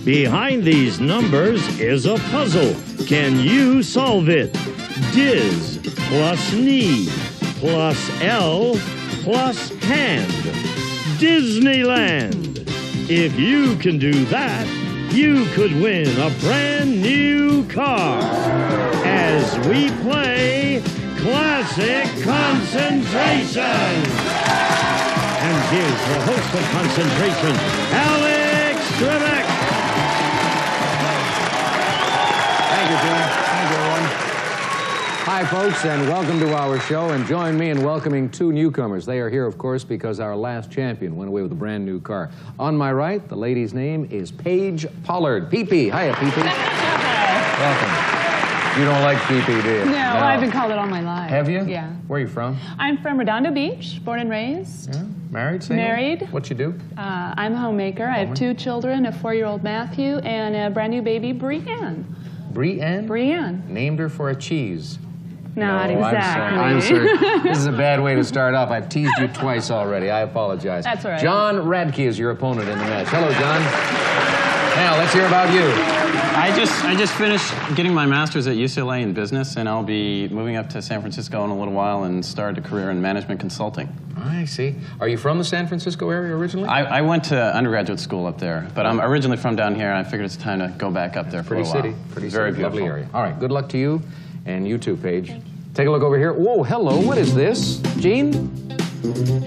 Behind these numbers is a puzzle. Can you solve it? Diz plus knee plus L plus hand. Disneyland. If you can do that, you could win a brand new car. As we play Classic Concentration. And here's the host of Concentration, Alex Cymraeg. Thank you, Jim. Thank you, everyone. Hi, folks, and welcome to our show. And join me in welcoming two newcomers. They are here, of course, because our last champion went away with a brand new car. On my right, the lady's name is Paige Pollard. Pee-Pee. Hiya, Pee-Pee. Welcome. You don't like Pee-Pee, do you? No, I've been called it all my life. Have you? Yeah. Where are you from? I'm from Redondo Beach, born and raised. Yeah. Married? Single? Married. What you do? I'm a homemaker. I have 2 children, a 4-year-old Matthew and a brand new baby, Brianne. Brianne? Brianne. Named her for a cheese. Not exactly. I'm sorry. This is a bad way to start off. I've teased you twice already. I apologize. That's all right. John Radke is your opponent in the match. Hello, John. Now, let's hear about you. I just finished getting my master's at UCLA in business, and I'll be moving up to San Francisco in a little while and start a career in management consulting. I see. Are you from the San Francisco area originally? I went to undergraduate school up there, but I'm originally from down here, and I figured it's time to go back up there for a while. Pretty Very city, beautiful. lovely area. All right, good luck to you, and you too, Paige. Take a look over here. Whoa, hello, what is this? Gene?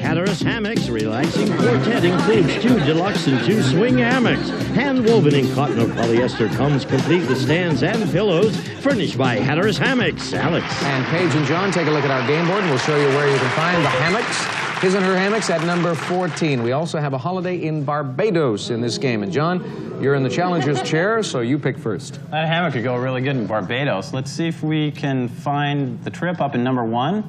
Hatteras Hammocks Relaxing Quartet includes 2 deluxe and 2 swing hammocks. Hand-woven in cotton or polyester comes complete with stands and pillows, furnished by Hatteras Hammocks. Alex. And Paige and John, take a look at our game board, and we'll show you where you can find the hammocks. His and her hammocks at number 14. We also have a holiday in Barbados in this game. And John, you're in the challenger's chair, so you pick first. That hammock could go really good in Barbados. Let's see if we can find the trip up in number 1.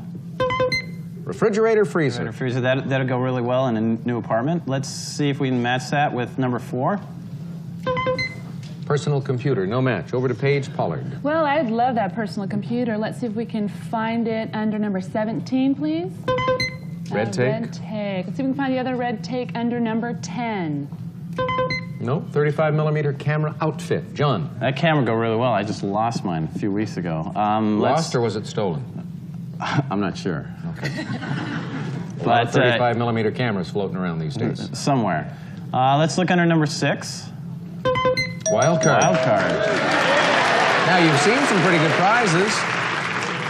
Refrigerator freezer. Refrigerator freezer, that'll go really well in a new apartment. Let's see if we can match that with number 4. Personal computer, no match. Over to Paige Pollard. Well, I'd love that personal computer. Let's see if we can find it under number 17, please. Red take. Red take. Let's see if we can find the other red take under number 10. No, 35mm camera outfit. John. That camera go really well. I just lost mine a few weeks ago. Lost or was it stolen? I'm not sure. Okay. A lot of 35mm cameras floating around these days. Somewhere. Let's look under number 6. Wild card. Wild card. Now, you've seen some pretty good prizes.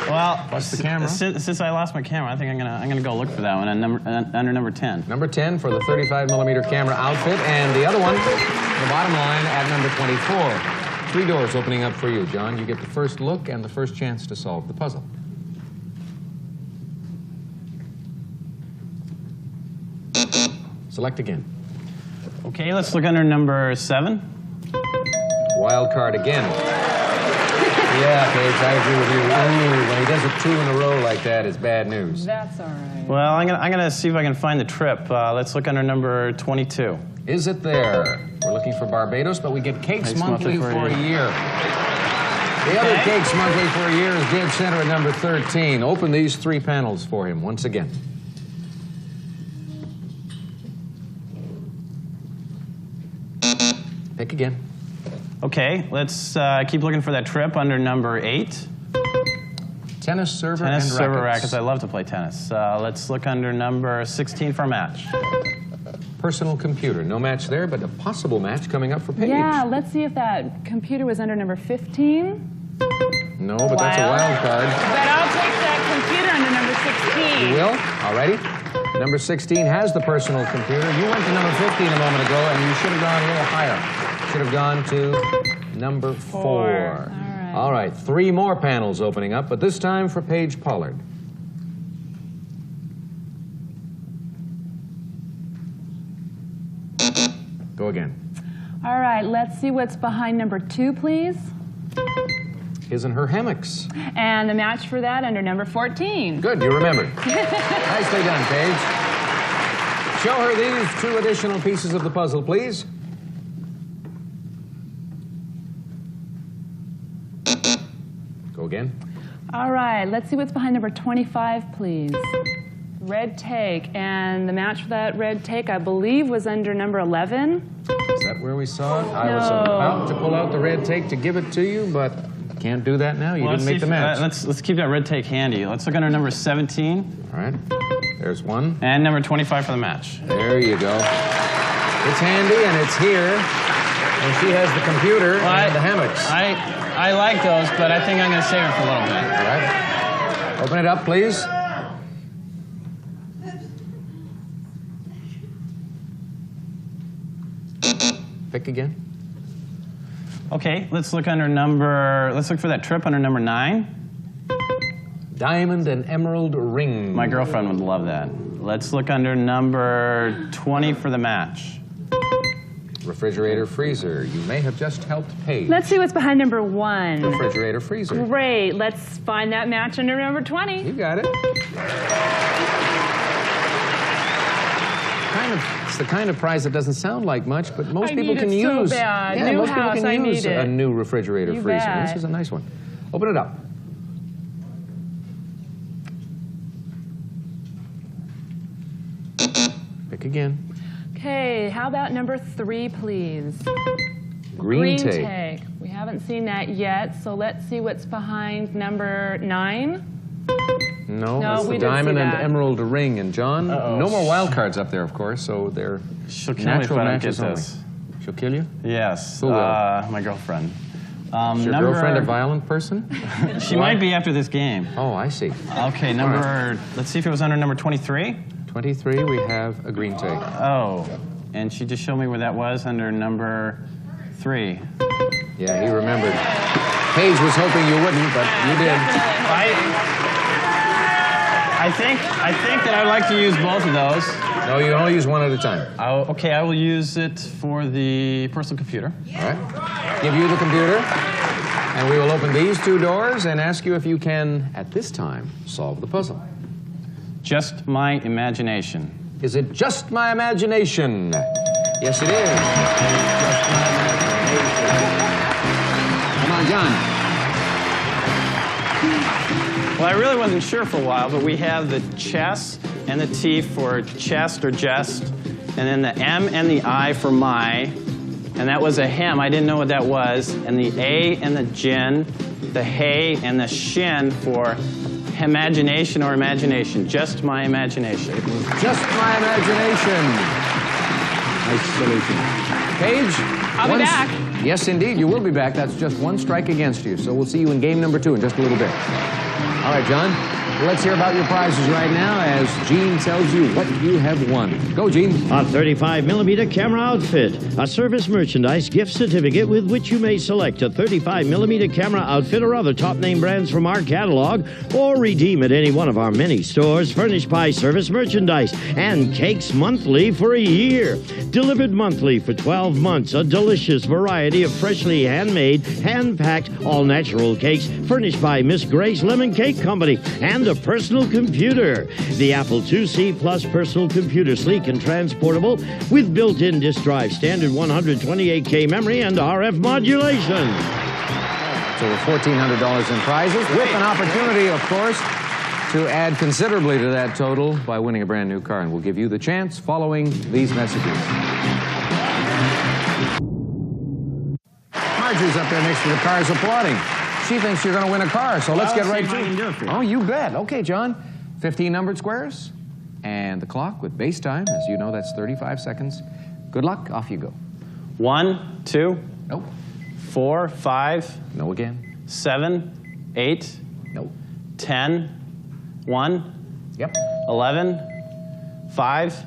Well, what's the camera? Since I lost my camera, I think I'm gonna go look for that one under number 10. Number 10 for the 35mm camera outfit, and the other one, the bottom line, at number 24. 3 doors opening up for you, John. You get the first look and the first chance to solve the puzzle. Select again. Okay, let's look under number 7. Wild card again. Yeah, Paige, I agree with you. Ooh, when he does it 2 in a row like that, it's bad news. That's all right. Well, I'm gonna see if I can find the trip. Let's look under number 22. Is it there? We're looking for Barbados, but we get Cakes Monthly for a year. The other Cakes Monthly for a year is dead center at number 13. Open these 3 panels for him once again. Pick again. Okay, let's keep looking for that trip under number 8. Tennis server and rackets. Tennis server rackets. I love to play tennis. Let's look under number 16 for a match. Personal computer. No match there, but a possible match coming up for Paige. Yeah, let's see if that computer was under number 15. No, but that's a wild card. But I'll take that computer under number 16. You will? Alrighty. Number 16 has the personal computer. You went to number 15 a moment ago, and you should have gone a little higher. Should have gone to number 4. All right, 3 more panels opening up, but this time for Paige Pollard. Go again. All right, let's see what's behind number 2, please. His and her hammocks. And the match for that under number 14. Good, you remembered. Nicely done, Paige. Show her these 2 additional pieces of the puzzle, please. Go again. All right, let's see what's behind number 25, please. Red take, and the match for that red take, I believe, was under number 11. Is that where we saw it? I was about to pull out the red tape to give it to you, but can't do that now. You didn't make the match. Let's keep that red tape handy. Let's look under number 17. All right. There's one. And number 25 for the match. There you go. It's handy and it's here. And she has the computer and the hammocks. I like those, but I think I'm going to save it for a little bit. All right. Open it up, please. Pick again. Okay, let's look for that trip under number 9. Diamond and emerald ring. My girlfriend would love that. Let's look under number 20 for the match. Refrigerator freezer. You may have just helped Paige. Let's see what's behind number 1. Refrigerator freezer. Great. Let's find that match under number 20. You got it. It's the kind of prize that doesn't sound like much, but most people can use. I need it so bad. Yeah, New most house, people I can use need it. a new refrigerator You freezer. bet. This is a nice one. Open it up. Pick again. Okay, how about number 3, please? Green tape. We haven't seen that yet, so let's see what's behind number 9. No, No, that's we the didn't see diamond and that. emerald ring. And John, Uh-oh. no more wild cards up there, of course, so they're She'll kill me if natural I don't matches get only. this. She'll kill you? Yes, Who will? my girlfriend. Is your girlfriend a violent person? She might be after this game. Oh, I see. Okay, let's see if it was under number 23. 23, we have a green tape. Oh, and she just showed me where that was under number 3. Yeah, he remembered. Paige was hoping you wouldn't, but you did. I think that I'd like to use both of those. No, you only use one at a time. Okay, I will use it for the personal computer. All right. Give you the computer, and we will open these 2 doors and ask you if you can, at this time, solve the puzzle. Just my imagination. Is it just my imagination? Yes, it is. Just my imagination. Come on, John. Well, I really wasn't sure for a while, but we have the chess and the T for chest or jest, and then the M and the I for my, and that was a hem. I didn't know what that was, and the A and the gin, the hey and the shin for imagination or imagination. Just my imagination. It was just my imagination. Nice solution. Paige? I'll be back. Yes, indeed, you will be back. That's just 1 strike against you. So we'll see you in game number 2 in just a little bit. All right, John. Let's hear about your prizes right now as Gene tells you what you have won. Go, Gene. A 35mm camera outfit, a service merchandise gift certificate with which you may select a 35mm camera outfit or other top name brands from our catalog, or redeem at any one of our many stores furnished by Service Merchandise, and cakes monthly for a year. Delivered monthly for 12 months, a delicious variety of freshly handmade, hand-packed, all-natural cakes furnished by Miss Grace Lemon Cake Company, and a personal computer. The Apple IIc Plus personal computer, sleek and transportable, with built-in disk drive, standard 128K memory, and RF modulation. It's over $1,400 in prizes, with an opportunity, of course, to add considerably to that total by winning a brand new car. And we'll give you the chance following these messages. Marjorie's up there next to the cars applauding. She thinks you're going to win a car, so let's get right to it. Oh, you bet. Okay, John. 15 numbered squares and the clock with base time. As you know, that's 35 seconds. Good luck. Off you go. 1, 2, Nope. 4, 5, No again. 7, 8, Nope. 10, 1, Yep. 11, 5,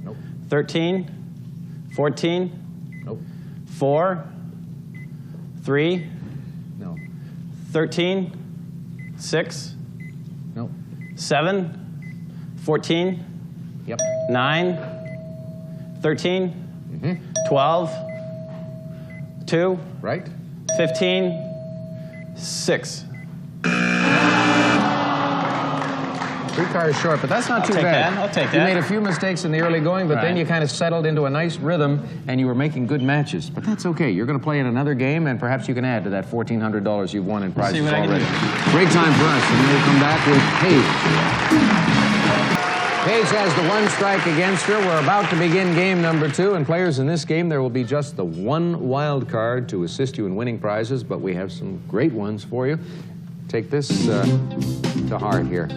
Nope. 13, 14, Nope. 4, 3, No. 13, 6, Nope. 7, 14, Yep. 9, 13, 12, 2, Right? 15, 6. 3 cars short, but that's not too take bad. that. I'll take You that. made a few mistakes in the early going, but then Right. you kind of settled into a nice rhythm, and you were making good matches. But that's okay. You're going to play in another game, and perhaps you can add to that $1,400 you've won in prizes See what I can already. do. Great time for us, and then we'll come back with Paige. Paige has the one strike against her. We're about to begin game number 2, and players, in this game there will be just the one wild card to assist you in winning prizes, but we have some great ones for you. Take this to heart here.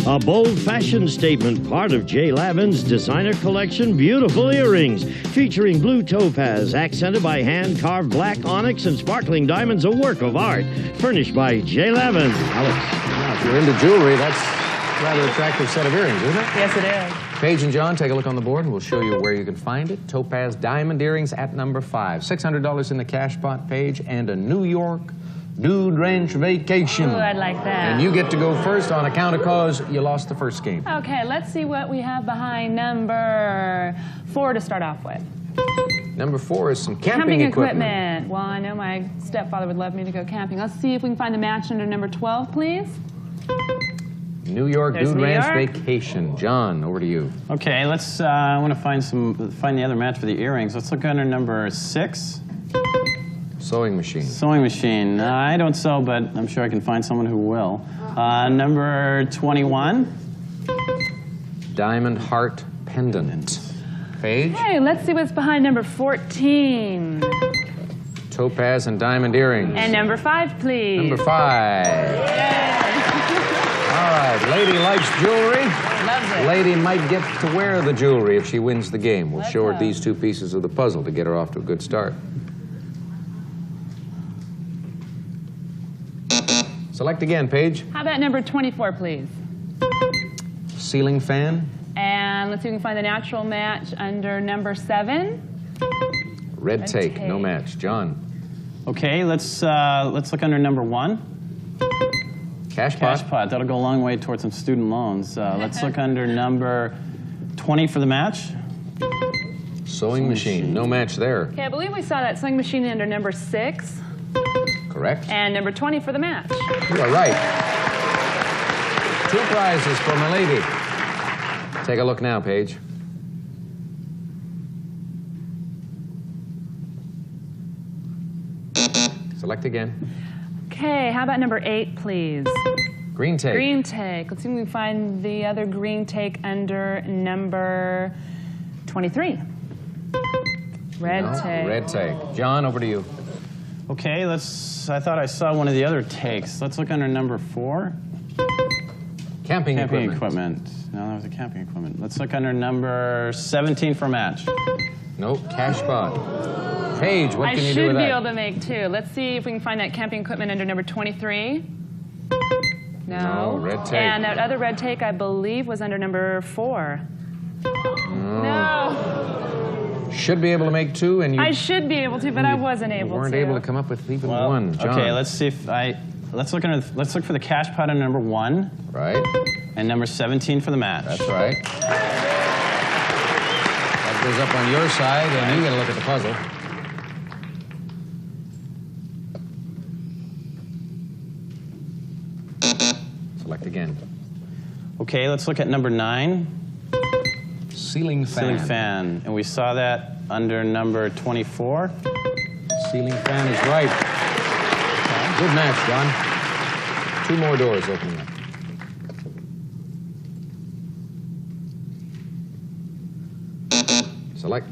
A bold fashion statement, part of Jay Lavin's designer collection, beautiful earrings featuring blue topaz, accented by hand-carved black onyx and sparkling diamonds, a work of art, furnished by Jay Lavin. Alex. Now, if you're into jewelry, that's a rather attractive set of earrings, isn't it? Yes, it is. Paige and John, take a look on the board, and we'll show you where you can find it. Topaz diamond earrings at number 5. $600 in the cash pot, Paige, and a New York Dude Ranch vacation. Ooh, I'd like that. And you get to go first on account of cause you lost the first game. Okay, let's see what we have behind number 4 to start off with. Number 4 is some camping equipment. Well, I know my stepfather would love me to go camping. Let's see if we can find the match under number 12, please. New York There's Dude New Ranch York. vacation. John, over to you. Okay, let's. I want to find the other match for the earrings. Let's look under number 6. Sewing machine. Sewing machine. I don't sew, but I'm sure I can find someone who will. Number 21. Diamond heart pendant. Paige. Hey, let's see what's behind number 14. Topaz and diamond earrings. And number 5, please. Number 5. All right, lady likes jewelry. Loves it. Lady might get to wear the jewelry if she wins the game. We'll Let's show her go. these 2 pieces of the puzzle to get her off to a good start. Select again, Paige. How about number 24, please? Ceiling fan. And let's see if we can find the natural match under number 7. Red take. take. No match. John. Okay, let's look under number 1. Cash pot. Cash pot. That'll go a long way towards some student loans. Let's look under number 20 for the match. Sewing machine. No match there. Okay, I believe we saw that sewing machine under number 6. Correct. And number 20 for the match. You are right. 2 prizes for my lady. Take a look now, Paige. Select again. Okay, how about number 8, please? Green take. Green take. Let's see if we can find the other green take under number 23. Red No, take. Red take. John, over to you. Okay, I thought I saw one of the other takes. Let's look under number 4. Camping Camping equipment. equipment. No, that was a camping equipment. Let's look under number 17 for match. Nope, cash pot. Paige, what can you do with I should be that? able to make 2. Let's see if we can find that camping equipment under number 23. No. No, red take. And that other red take, I believe, was under number 4. No. Should be able to make 2, and you I should be able to, but I wasn't able to. weren't able to come up with even Well, 1. John. okay, let's see if let's look for the cash pot under number 1 Right. and number 17 for the match. That's right. That goes up on your side, and you get a look at the puzzle. Select again. Okay, let's look at number 9. Ceiling fan. Ceiling fan. And we saw that under number 24. Ceiling fan is right. Good match, John. 2 more doors opening up. Select.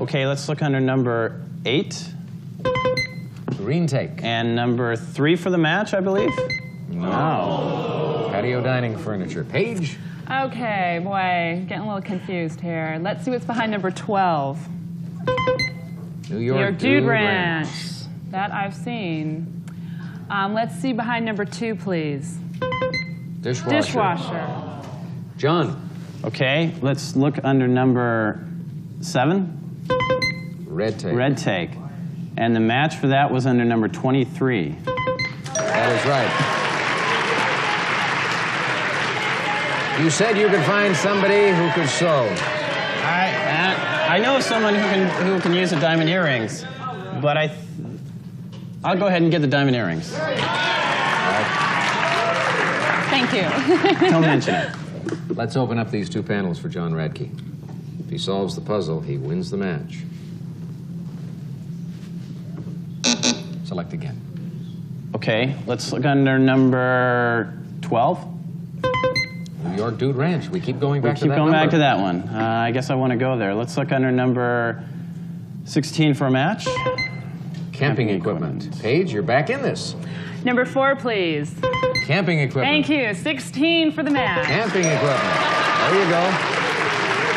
Okay, let's look under number 8 Green take. and number 3 for the match, I believe. No. Patio dining furniture. Paige. Okay, boy, getting a little confused here. Let's see what's behind number 12. New Your York Dude Ranch. That I've seen. Let's see behind number 2, please. Dishwasher. Dishwasher. John. Okay, let's look under number 7. Red take. Red take. And the match for that was under number 23. That is right. You said you could find somebody who could sew. I know someone who can use the diamond earrings, but I'll go ahead and get the diamond earrings. Thank you. Don't mention it. Let's open up these 2 panels for John Radke. If he solves the puzzle, he wins the match. Select again. Okay, let's look under number 12. New York Dude Ranch. We keep going back to that Keep going number. back to that one. I guess I want to go there. Let's look under number 16 for a match. Camping equipment. Paige, you're back in this. Number 4, please. Camping equipment. Thank you. 16 for the match. Camping equipment. There you go.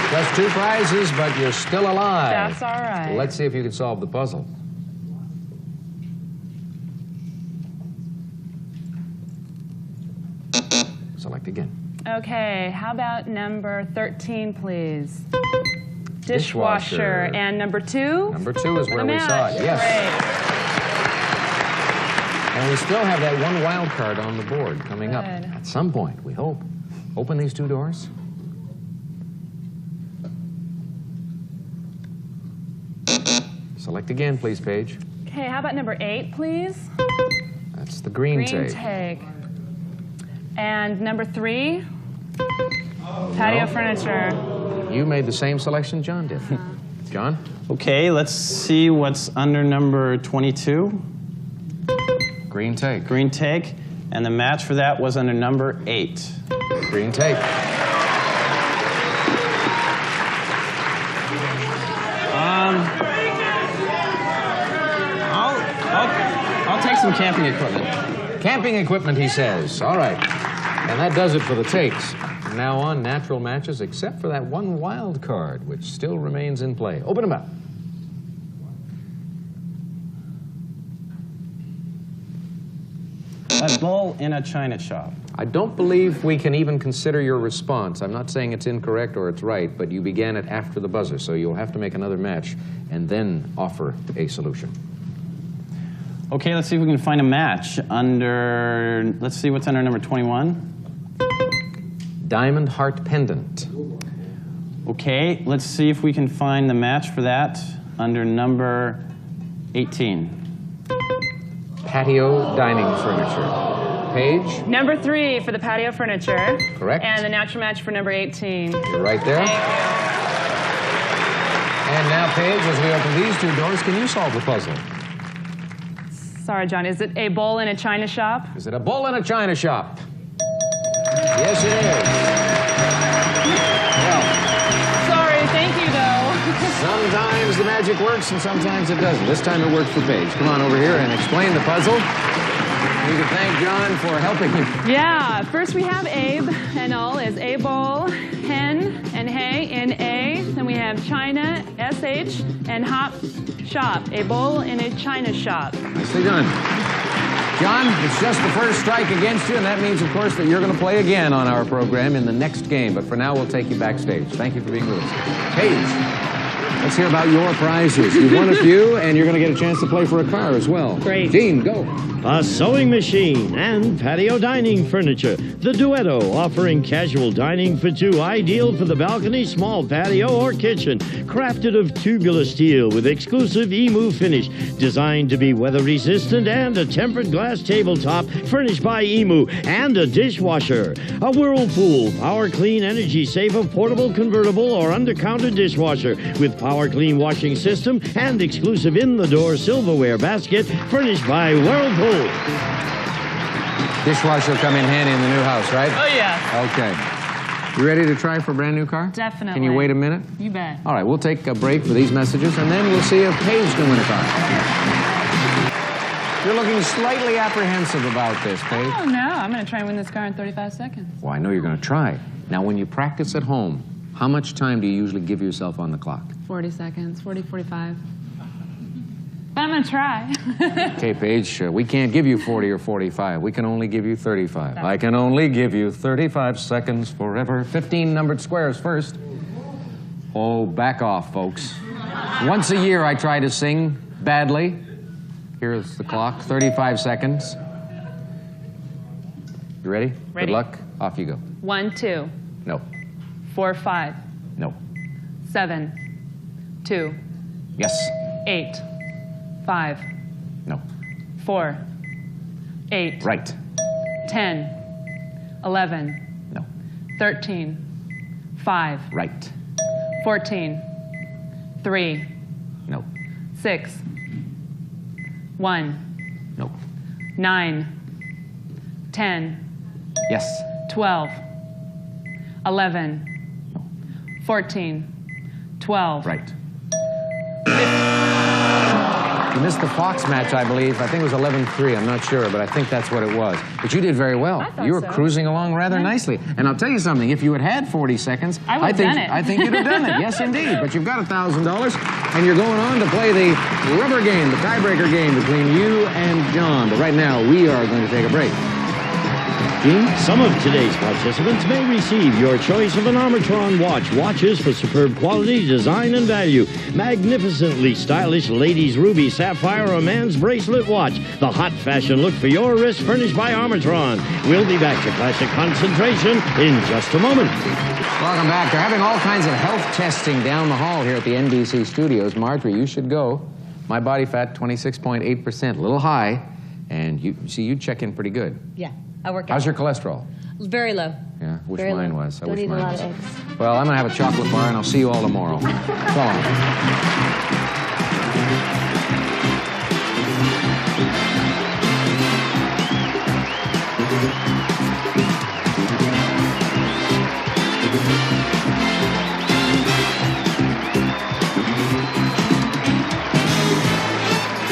Just 2 prizes, but you're still alive. That's all right. Let's see if you can solve the puzzle. Select again. Okay, how about number 13, please? Dishwasher. And number 2? Number 2 is for where the we saw match. it. Yes. Great. And we still have that 1 wild card on the board coming up Good. at some point, we hope. Open these 2 doors. Select again, please, Paige. Okay, how about number 8, please? That's the green Green take. take. And number 3? Patio furniture. You made the same selection John did. John? Okay, let's see what's under number 22. Green take. Green take. And the match for that was under number 8. Green take. I'll take some camping equipment. Camping equipment, he says. All right. And that does it for the takes. From now on, natural matches, except for that 1 wild card, which still remains in play. Open them up. A bull in a china shop. I don't believe we can even consider your response. I'm not saying it's incorrect or it's right, but you began it after the buzzer, so you'll have to make another match and then offer a solution. Okay, let's see if we can find a match under, let's see what's under number 21. Diamond heart pendant. Okay, let's see if we can find the match for that under number 18. Patio dining furniture. Paige? Number 3 for the patio furniture. Correct. And the natural match for number 18. You're right there. Thank you. And now, Paige, as we open these 2 doors, can you solve the puzzle? Sorry, John. Is it a bowl in a china shop? Is it a bull in a china shop? Yes, it is. Well, Sorry. Thank you, though. sometimes the magic works and sometimes it doesn't. This time it worked for Paige. Come on over here and explain the puzzle. You can thank John for helping you. Yeah. First, we have Abe, and all is a bowl, hen, and hay in A. Then we have China, SH, and hop, shop. A bowl in a china shop. Nicely done. John, it's just the first strike against you, and that means, of course, that you're going to play again on our program in the next game. But for now, we'll take you backstage. Thank you for being with us. Paige, let's hear about your prizes. You've won a few, and you're going to get a chance to play for a car as well. Great. Gene, go. A sewing machine and patio dining furniture. The Duetto, offering casual dining for 2, ideal for the balcony, small patio, or kitchen. Crafted of tubular steel with exclusive emu finish. Designed to be weather resistant, and a tempered glass tabletop furnished by Emu. And a dishwasher. A Whirlpool, power clean, energy safe, portable, convertible, or under-counter dishwasher. With power clean washing system and exclusive in-the-door silverware basket furnished by Whirlpool. Dishwasher will come in handy in the new house, right? Oh, yeah. Okay. You ready to try for a brand new car? Definitely. Can you wait a minute? You bet. All right, we'll take a break for these messages, and then we'll see if Paige can win a car. You're looking slightly apprehensive about this, Paige. Oh, no. I'm going to try and win this car in 35 seconds. Well, I know you're going to try. Now, when you practice at home, how much time do you usually give yourself on the clock? 40 seconds. 40, 45. But I'm going to try. Okay, Paige, we can't give you 40 or 45. We can only give you 35. I can only give you 35 seconds forever. 15 numbered squares first. Oh, back off, folks. Once a year, I try to sing badly. Here's the clock, 35 seconds. You ready? Ready. Good luck. Off you go. 1, 2, No. 4, 5, No. 7, 2, Yes. 8, 5, No. 4, 8, Right. 10, 11, No. 13, 5, Right. 14, 3, No. 6, 1, No. 9, 10, Yes. 12, 11, 14, 12. Right. You missed the Fox match, I believe. I think it was 11-3. I'm not sure, but I think that's what it was. But you did very well. I thought You were so. cruising along rather nicely. And I'll tell you something. If you had had 40 seconds, I would have done it. I think you'd have done it. Yes, indeed. But you've got $1,000, and you're going on to play the rubber game, the tiebreaker game between you and John. But right now, we are going to take a break. Gene? Some of today's participants may receive your choice of an Armatron watch. Watches for superb quality, design, and value. Magnificently stylish ladies' ruby sapphire or man's bracelet watch. The hot fashion look for your wrist furnished by Armatron. We'll be back to Classic Concentration in just a moment. Welcome back. They're having all kinds of health testing down the hall here at the NBC studios. Marjorie, you should go. My body fat, 26.8%, a little high. And you check in pretty good. Yeah, I work out. How's your cholesterol? Very low. Yeah, wish Very mine low. was. I Don't wish eat a mine lot was. of eggs. Well, I'm going to have a chocolate bar, and I'll see you all tomorrow. So long.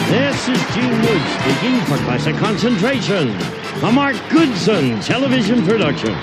This is Gene Wood speaking for Classic Concentration, a Mark Goodson television production.